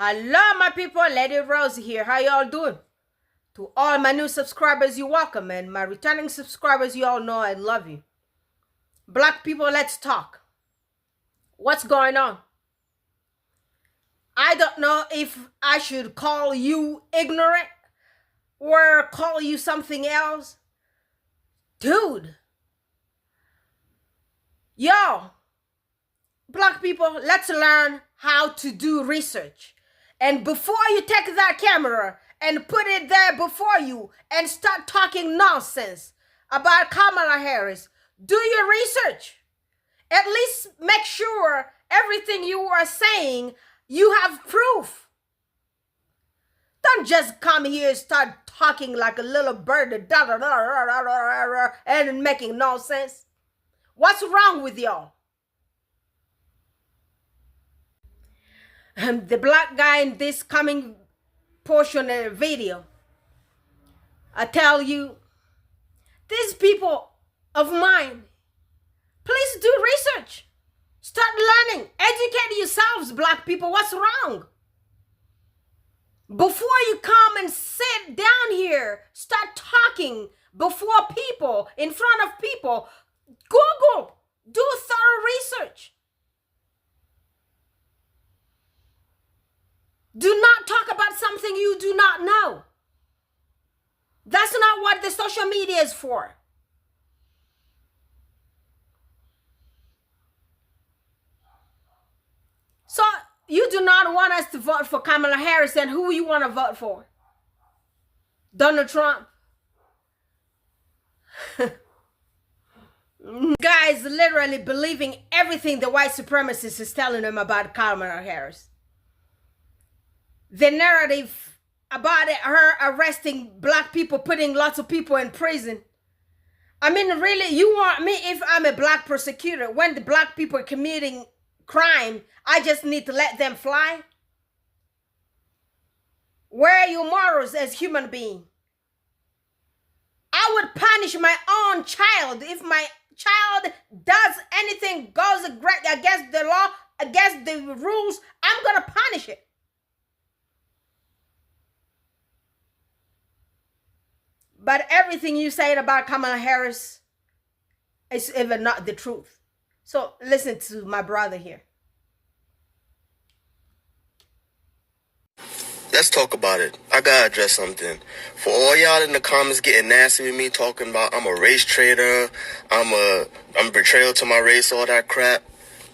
Hello, my people. Lady Rose here. How y'all doing? To all my new subscribers, you're welcome. And my returning subscribers, you all know I love you. Black people, let's talk. What's going on? I don't know if I should call you ignorant or call you something else. Dude. Yo. Black people, let's learn how to do research. And before you take that camera and put it there before you and start talking nonsense about Kamala Harris, do your research. At least make sure everything you are saying, you have proof. Don't just come here and start talking like a little bird and making nonsense. What's wrong with y'all? The black guy in this coming portion of the video, I tell you, these people of mine, please do research. Start learning. Educate yourselves, black people. What's wrong? Before you come and sit down here, start talking before people, in front of people, Google, do thorough research. Do not talk about something you do not know. That's not what the social media is for. So you do not want us to vote for Kamala Harris, and who you want to vote for? Donald Trump? Guys literally believing everything the white supremacist is telling them about Kamala Harris. The narrative about her arresting black people, putting lots of people in prison. I mean, really, you want me, if I'm a black prosecutor, when the black people are committing crime, I just need to let them fly? Where are your morals as human being? I would punish my own child if my child does anything, goes against the law, against the rules. I'm going to punish it. But everything you said about Kamala Harris is even not the truth. So listen to my brother here. Let's talk about it. I gotta address something. For all y'all in the comments getting nasty with me, talking about I'm a race traitor, I'm betrayal to my race, all that crap.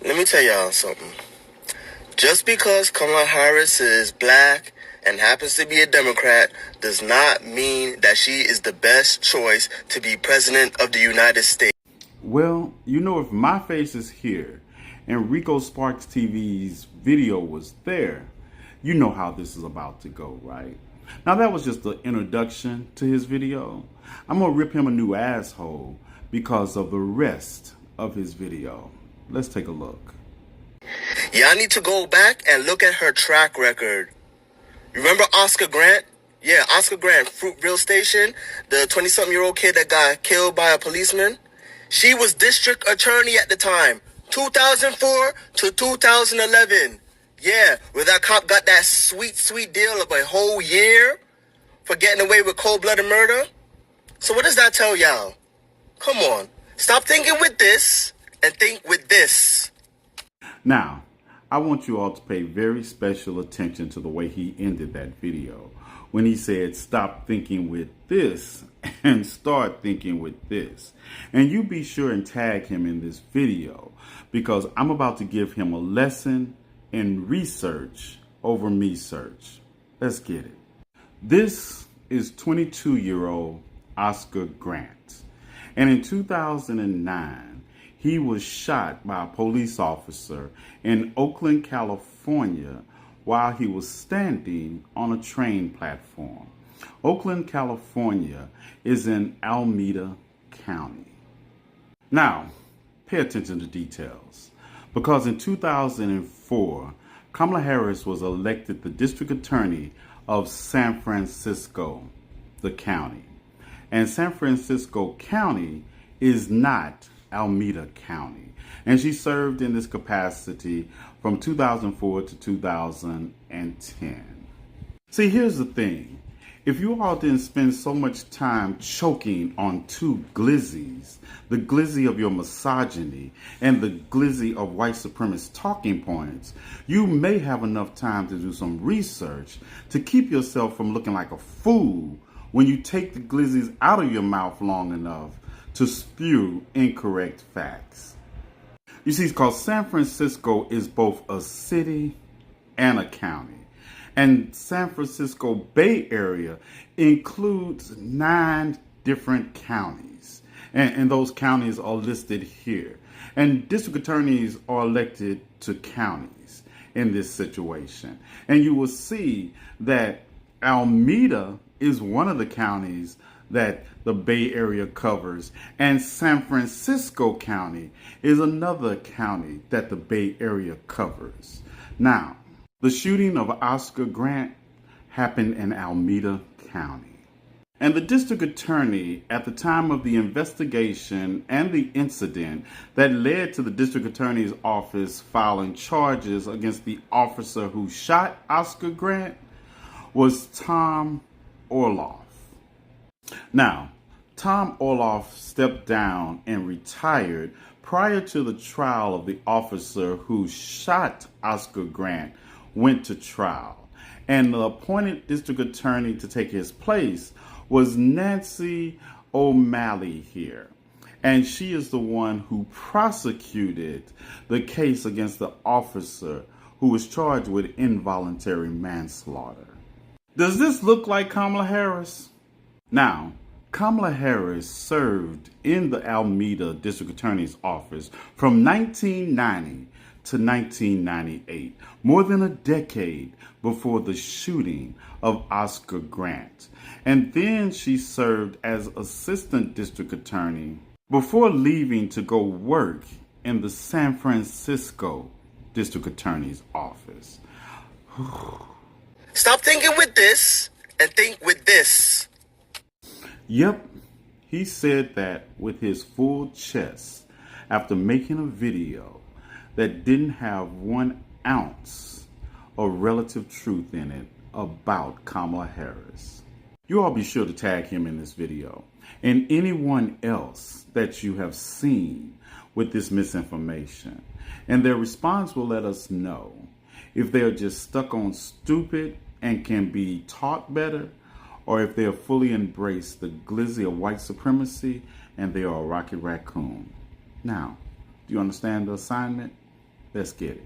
Let me tell y'all something. Just because Kamala Harris is black and happens to be a Democrat does not mean that she is the best choice to be president of the United States. Well, you know, if my face is here and Rico Sparks TV's video was there, you know how this is about to go, right? Now, that was just the introduction to his video. I'm going to rip him a new asshole because of the rest of his video. Let's take a look. Y'all need to go back and look at her track record. Remember Oscar Grant? Yeah, Oscar Grant, Fruitville Station, the 20-something-year-old kid that got killed by a policeman. She was district attorney at the time, 2004 to 2011. Yeah, where that cop got that sweet, sweet deal of a whole year for getting away with cold-blooded murder. So what does that tell y'all? Come on, stop thinking with this and think with this. Now, I want you all to pay very special attention to the way he ended that video when he said, stop thinking with this and start thinking with this. And you be sure and tag him in this video because I'm about to give him a lesson in research over me search. Let's get it. This is 22-year-old Oscar Grant. And in 2009, he was shot by a police officer in Oakland, California, while he was standing on a train platform. Oakland, California is in Alameda County. Now, pay attention to details, because in 2004, Kamala Harris was elected the district attorney of San Francisco, the county. And San Francisco County is not Alameda County. And she served in this capacity from 2004 to 2010. See, here's the thing. If you all didn't spend so much time choking on two glizzies, the glizzy of your misogyny and the glizzy of white supremacist talking points, you may have enough time to do some research to keep yourself from looking like a fool when you take the glizzies out of your mouth long enough to spew incorrect facts. You see, because San Francisco is both a city and a county. And San Francisco Bay Area includes 9 different counties. And those counties are listed here. And district attorneys are elected to counties in this situation. And you will see that Alameda is one of the counties that the Bay Area covers, and San Francisco County is another county that the Bay Area covers. Now, the shooting of Oscar Grant happened in Alameda County. And the district attorney at the time of the investigation and the incident that led to the district attorney's office filing charges against the officer who shot Oscar Grant was Tom Orloff. Now, Tom Orloff stepped down and retired prior to the trial of the officer who shot Oscar Grant went to trial. And the appointed district attorney to take his place was Nancy O'Malley here. And she is the one who prosecuted the case against the officer who was charged with involuntary manslaughter. Does this look like Kamala Harris? Now, Kamala Harris served in the Alameda District Attorney's Office from 1990 to 1998, more than a decade before the shooting of Oscar Grant. And then she served as Assistant District Attorney before leaving to go work in the San Francisco District Attorney's Office. Stop thinking with this and think with this. Yep, he said that with his full chest after making a video that didn't have 1 ounce of relative truth in it about Kamala Harris. You all be sure to tag him in this video and anyone else that you have seen with this misinformation. And their response will let us know if they're just stuck on stupid and can be taught better, or if they have fully embraced the glizzy of white supremacy and they are a rocket raccoon. Now, do you understand the assignment? Let's get it.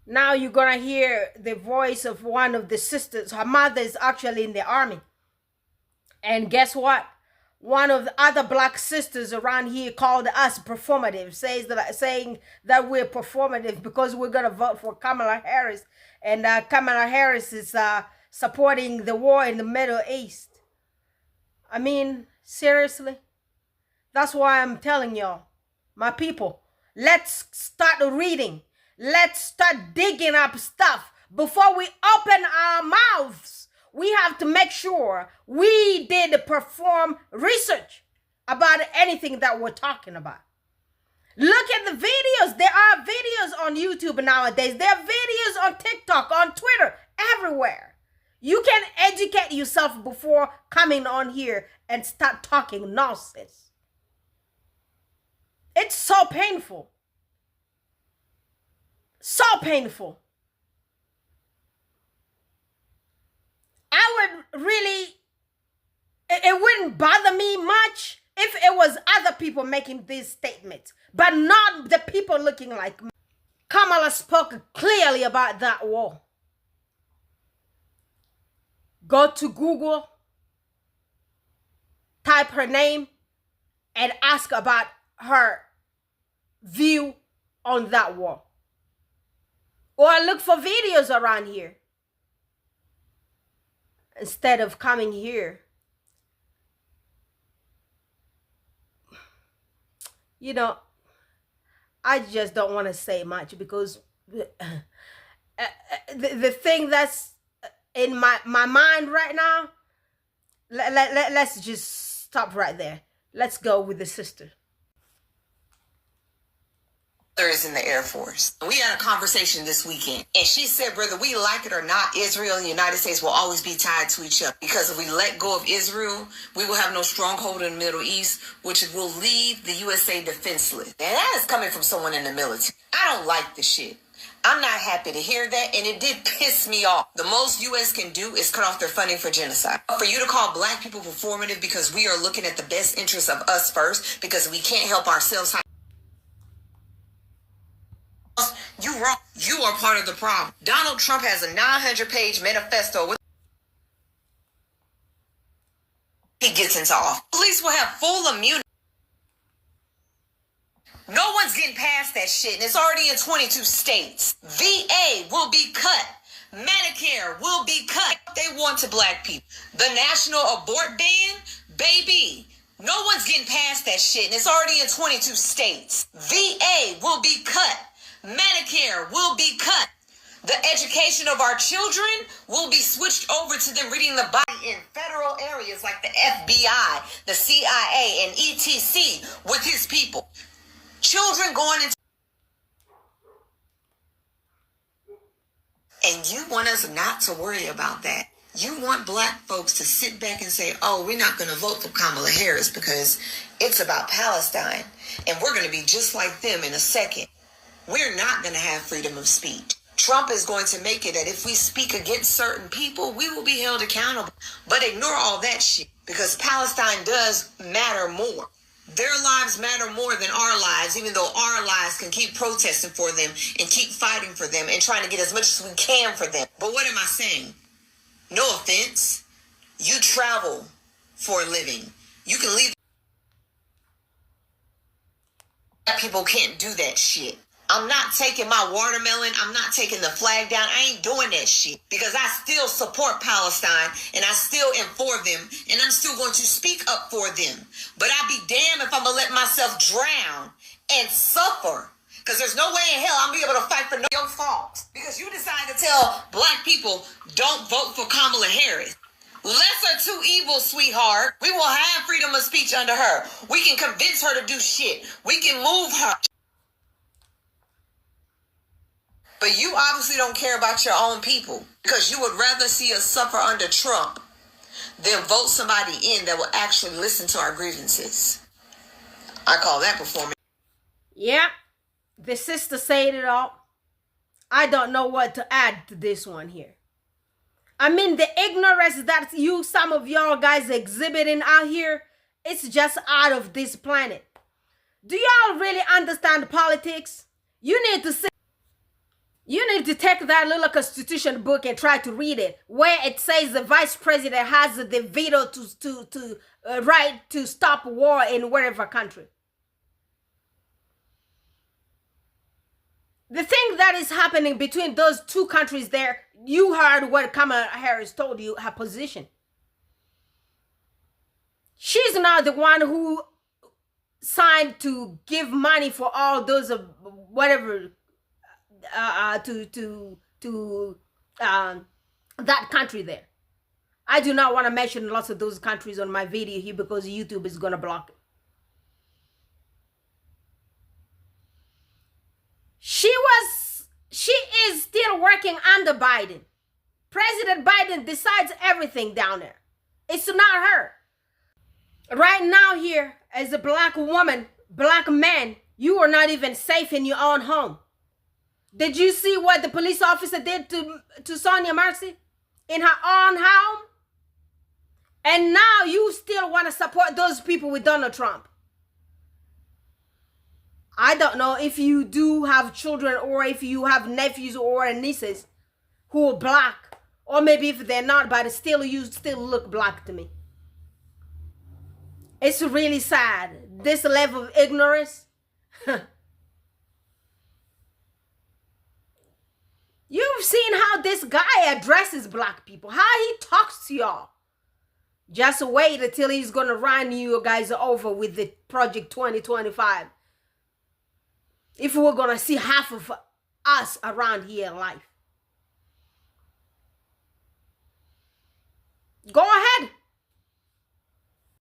Now you're gonna hear the voice of one of the sisters. Her mother is actually in the army. And guess what? One of the other black sisters around here called us performative, saying that we're performative because we're gonna vote for Kamala Harris, and Kamala Harris is supporting the war in the Middle East. I mean, seriously? That's why I'm telling y'all, my people, let's start reading. Let's start digging up stuff before we open our mouths. We have to make sure we did perform research about anything that we're talking about. Look at the videos. There are videos on YouTube nowadays. There are videos on TikTok, on Twitter, everywhere. You can educate yourself before coming on here and start talking nonsense. It's so painful. So painful. I would really, it wouldn't bother me much if it was other people making these statements, but not the people looking like me. Kamala spoke clearly about that war. Go to Google, type her name, and ask about her view on that war. Or look for videos around here. Instead of coming here. You know, I just don't want to say much because the thing that's in my mind right now let's just stop right there. Let's go with the sister. Is in the Air Force. We had a conversation this weekend, and she said, whether we like it or not, Israel and the United States will always be tied to each other, because if we let go of Israel, we will have no stronghold in the Middle East, which will leave the USA defenseless. And that is coming from someone in the military. I don't like the shit. I'm not happy to hear that, and it did piss me off. The most U.S. can do is cut off their funding for genocide. For you to call black people performative because we are looking at the best interests of us first, because we can't help ourselves. You wrong. You are part of the problem. Donald Trump has a 900-page manifesto with he gets into office. Police will have full immunity. No one's getting past that shit, and it's already in 22 states. VA will be cut. Medicare will be cut. They want to black people. The national abort ban, baby. No one's getting past that shit, and it's already in 22 states. VA will be cut. Medicare will be cut. The education of our children will be switched over to them reading the Bible in federal areas like the FBI, the CIA, and ETC with his people. Children going into... And you want us not to worry about that. You want black folks to sit back and say, oh, we're not going to vote for Kamala Harris because it's about Palestine, and we're going to be just like them in a second. We're not going to have freedom of speech. Trump is going to make it that if we speak against certain people, we will be held accountable. But ignore all that shit, because Palestine does matter more. Their lives matter more than our lives, even though our lives can keep protesting for them and keep fighting for them and trying to get as much as we can for them. But what am I saying? No offense. You travel for a living. You can leave. People can't do that shit. I'm not taking my watermelon. I'm not taking the flag down. I ain't doing that shit, because I still support Palestine and I still am for them, and I'm still going to speak up for them. But I'd be damned if I'm going to let myself drown and suffer, because there's no way in hell I'm going to be able to fight for your fault, because you decide to tell black people don't vote for Kamala Harris. Lesser two evils, sweetheart. We will have freedom of speech under her. We can convince her to do shit. We can move her. But you obviously don't care about your own people, because you would rather see us suffer under Trump than vote somebody in that will actually listen to our grievances. I call that performance. Yeah, the sister said it all. I don't know what to add to this one here. I mean, the ignorance that some of y'all guys exhibiting out here, it's just out of this planet. Do y'all really understand politics? You need to take that little constitution book and try to read it, where it says the vice president has the veto to right to stop war in whatever country. The thing that is happening between those two countries there, you heard what Kamala Harris told you, her position. She's not the one who signed to give money for all those whatever to that country there. I do not want to mention lots of those countries on my video here because YouTube is gonna block it. She is still working under Biden. President Biden decides everything down there. It's not her. Right now here, as a black woman, black man, you are not even safe in your own home. Did you see what the police officer did to Sonia Mercy in her own home? And now you still want to support those people with Donald Trump. I don't know if you do have children or if you have nephews or nieces who are black, or maybe if they're not, but still you still look black to me. It's really sad. This level of ignorance. You've seen how this guy addresses black people, how he talks to y'all. Just wait until he's going to run you guys over with the Project 2025. If we're going to see half of us around here in life. Go ahead.